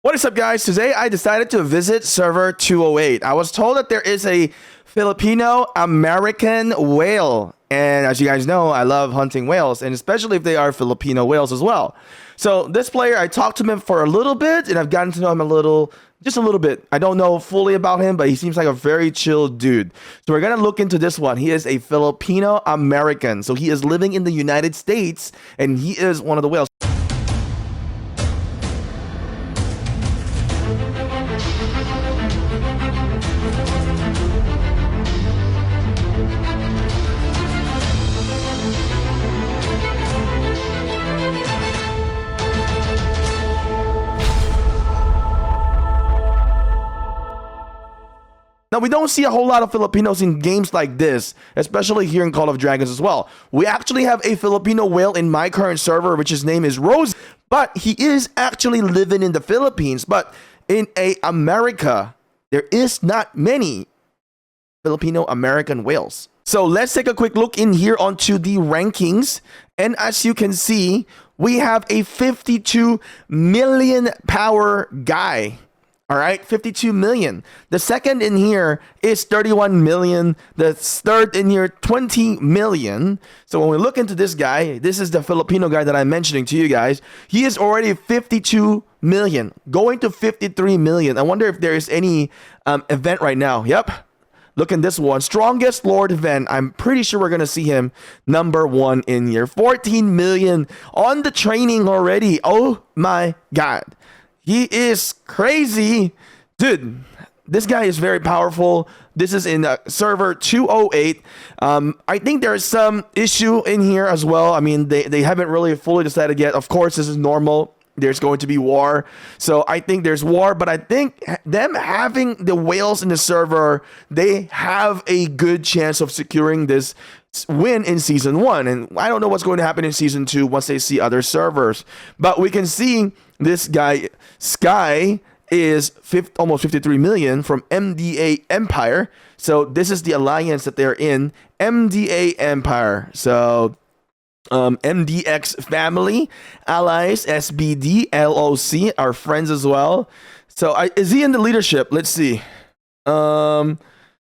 What is up, guys? Today I decided to visit server 208. I was told that there is a Filipino American whale. And as you guys know, I love hunting whales, and especially if they are Filipino whales as well. So this player, I talked to him for a little bit, and I've gotten to know him just a little bit. I don't know fully about him, but he seems like a very chill dude. So we're going to look into this one. He is a Filipino American. So he is living in the United States, and he is one of the whales. Now, we don't see a whole lot of Filipinos in games like this, especially here in Call of Dragons as well. We actually have a Filipino whale in my current server, which his name is Rose, but he is actually living in the Philippines. But in America, there is not many Filipino American whales. So let's take a quick look in here onto the rankings. And as you can see, we have a 52 million power guy. All right, 52 million. The second in here is 31 million. The third in here, 20 million. So when we look into this guy, this is the Filipino guy that I'm mentioning to you guys. He is already 52 million, going to 53 million. I wonder if there is any event right now. Yep. Look at this one. Strongest Lord event. I'm pretty sure we're going to see him number one in here. 14 million on the training already. Oh my God. He is crazy. Dude, this guy is very powerful. This is in server 208. I think there's some issue in here as well. I mean, they haven't really fully decided yet. Of course, this is normal. There's going to be war. So I think there's war, but I think them having the whales in the server, they have a good chance of securing this win in season 1. And I don't know what's going to happen in season 2 once they see other servers. But we can see this guy, Sky, is almost 53 million from MDA Empire. So this is the alliance that they're in, MDA Empire. So MDX family, allies, SBD, LOC are friends as well. So is he in the leadership? Let's see.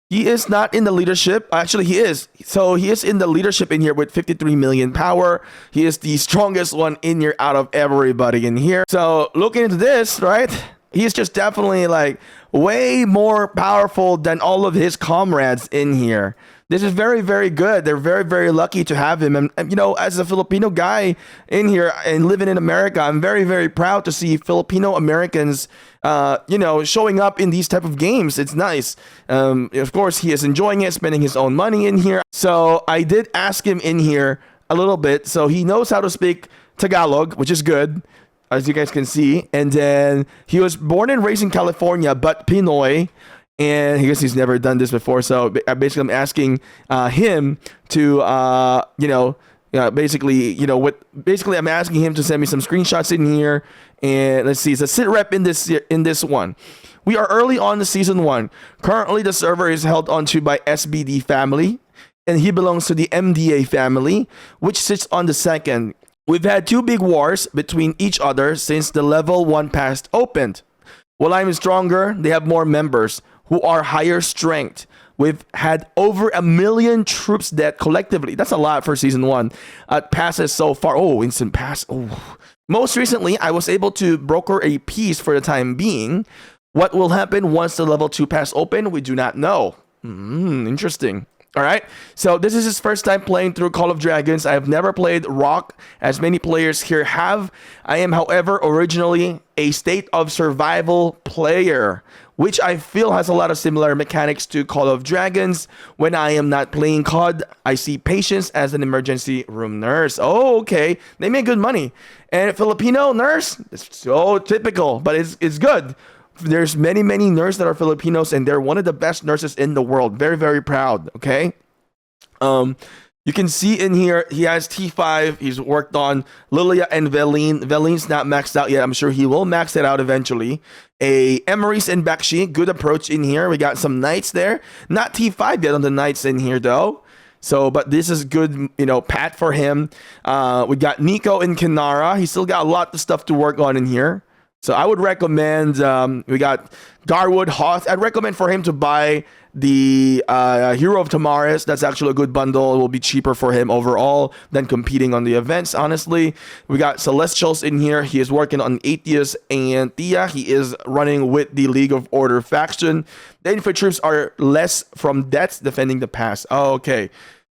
He is not in the leadership. Actually, he is. So he is in the leadership in here with 53 million power. He is the strongest one in here out of everybody in here. So looking into this, right? He's just definitely like way more powerful than all of his comrades in here. This is very, very good. They're very, very lucky to have him. And you know, as a Filipino guy in here and living in America, I'm very, very proud to see Filipino Americans, showing up in these type of games. It's nice. Of course, he is enjoying it, spending his own money in here. So I did ask him in here a little bit. So he knows how to speak Tagalog, which is good, as you guys can see. And then he was born and raised in California, but Pinoy. And I guess he's never done this before. So basically, I'm asking him to, basically, I'm asking him to send me some screenshots in here. And let's see, it's a sit rep in this one. We are early on the season 1. Currently, the server is held onto by SBD family, and he belongs to the MDA family, which sits on the second. We've had 2 big wars between each other since the level 1 pass opened. While I'm stronger, they have more members who are higher strength. We've had over 1 million troops dead collectively. That's a lot for season 1. Passes so far. Oh, instant pass. Oh. Most recently, I was able to broker a peace for the time being. What will happen once the level 2 pass open? We do not know. Interesting. All right, so this is his first time playing through Call of Dragons. I have never played Rock, as many players here have. I am, however, originally a State of Survival player, which I feel has a lot of similar mechanics to Call of Dragons. When I am not playing COD, I see patients as an emergency room nurse. Oh, okay, they make good money. And Filipino nurse, it's so typical, but it's good. There's many nurses that are Filipinos, and they're one of the best nurses in the world. Very, very proud. Okay. You can see in here, he has T5. He's worked on Lilia and Veline. Veline's not maxed out yet. I'm sure he will max it out eventually. A Emery's and Bakshi. Good approach in here. We got some Knights there. Not T5 yet on the Knights in here, though. So, but this is good, pat for him. We got Nico and Kinara. He's still got a lot of stuff to work on in here. So I would recommend, we got Garwood Hoth. I'd recommend for him to buy the Hero of Tamaris. That's actually a good bundle. It will be cheaper for him overall than competing on the events, honestly. We got Celestials in here. He is working on Atheist and Thea. He is running with the League of Order faction. The infantry troops are less from deaths defending the pass. Oh, okay.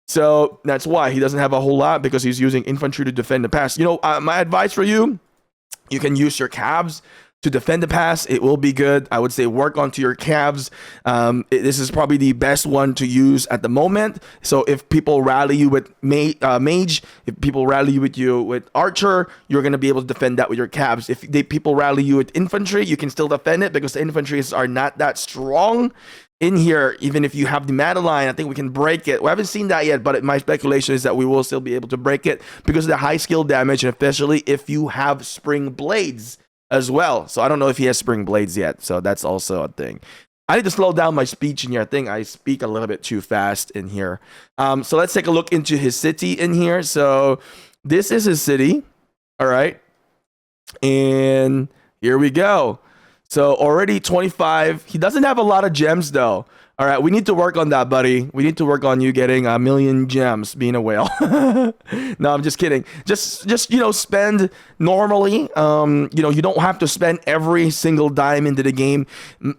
So that's why he doesn't have a whole lot, because he's using infantry to defend the pass. You know, my advice for you, you can use your cabs to defend the pass. It will be good. I would say work onto your calves. This is probably the best one to use at the moment. So if people rally you with mage, if people rally you with archer, you're going to be able to defend that with your calves. If people rally you with infantry, you can still defend it, because the infantry are not that strong in here. Even if you have the Madeline, I think we can break it. We haven't seen that yet, but my speculation is that we will still be able to break it because of the high skill damage, and especially if you have spring blades as well. So I don't know if he has spring blades yet, so that's also a thing. I need to slow down my speech in here. I think I speak a little bit too fast in here. So let's take a look into his city in here. So this is his city. All right. And here we go. So already 25. He doesn't have a lot of gems though. All right, we need to work on that, buddy. We need to work on you getting 1,000,000 gems being a whale. No, I'm just kidding. Just you know, spend normally. You know, you don't have to spend every single dime into the game.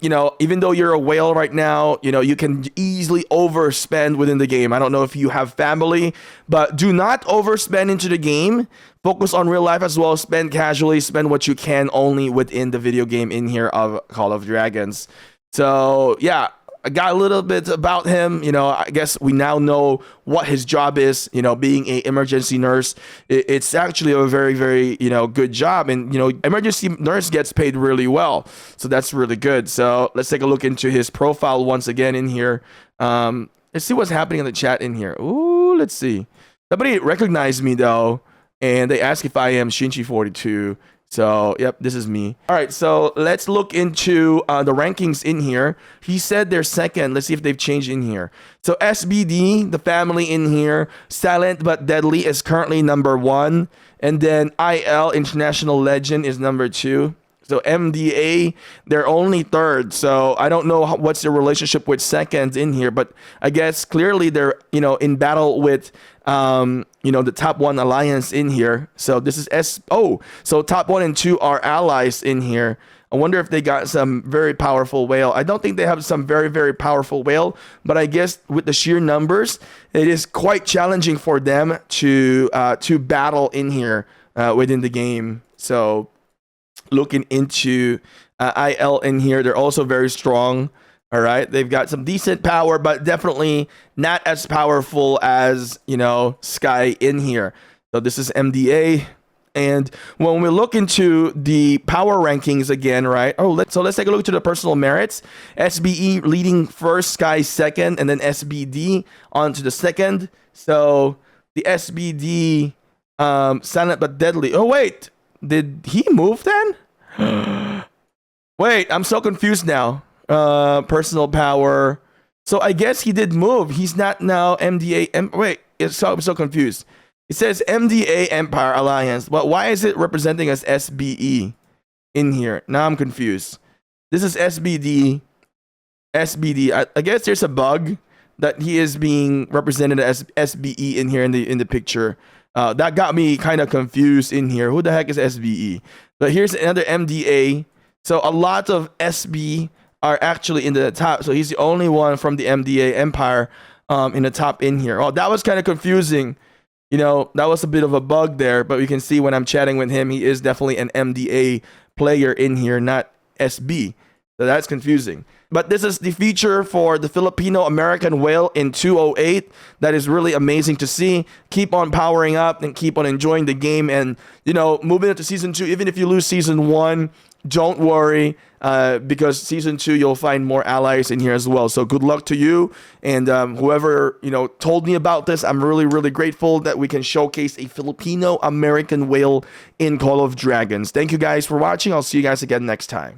You know, even though you're a whale right now, you know, you can easily overspend within the game. I don't know if you have family, but do not overspend into the game. Focus on real life as well. Spend casually. Spend what you can only within the video game in here of Call of Dragons. So yeah, I got a little bit about him. You know, I guess we now know what his job is. You know, being an emergency nurse, it's actually a very, very, you know, good job. And, you know, emergency nurse gets paid really well. So that's really good. So let's take a look into his profile once again in here. Let's see what's happening in the chat in here. Ooh, let's see. Somebody recognized me though, and they ask if I am Shinchi42. So, yep, this is me. All right, so let's look into the rankings in here. He said they're second. Let's see if they've changed in here. So, SBD, the family in here, Silent But Deadly is currently number 1. And then IL, International Legend, is number 2. So, MDA, they're only 3rd. So, I don't know what's their relationship with second in here. But I guess clearly they're, you know, in battle with you know, the top 1 alliance in here. So this is so top 1 and 2 are allies in here. I wonder if they got some very powerful whale. I don't think they have some very, very powerful whale, but I guess with the sheer numbers, it is quite challenging for them to battle in here within the game. So looking into IL in here, they're also very strong. All right, they've got some decent power, but definitely not as powerful as, you know, Sky in here. So this is MDA. And when we look into the power rankings again, right? So let's take a look to the personal merits. SBE leading first, Sky second, and then SBD on to the second. So the SBD, Silent But Deadly. Oh, wait. Did he move then? Wait, I'm so confused now. Personal power. So I guess he did move. He's not now MDA. Wait, I'm so confused. It says MDA Empire Alliance, but why is it representing as SBE in here? Now I'm confused. This is SBD. SBD. I guess there's a bug that he is being represented as SBE in here in the picture. That got me kind of confused in here. Who the heck is SBE? But here's another MDA. So a lot of SB are actually in the top. So he's the only one from the MDA Empire in the top in here. Oh, that was kind of confusing. You know, that was a bit of a bug there, but we can see when I'm chatting with him, he is definitely an MDA player in here, not SB. So that's confusing. But this is the feature for the Filipino American whale in 208. That is really amazing to see. Keep on powering up and keep on enjoying the game. And, you know, moving into season 2, even if you lose season 1, don't worry, because season 2 you'll find more allies in here as well. So good luck to you, and whoever, you know, told me about this, I'm really, really grateful that we can showcase a Filipino American whale in Call of Dragons. Thank you guys for watching. I'll see you guys again next time.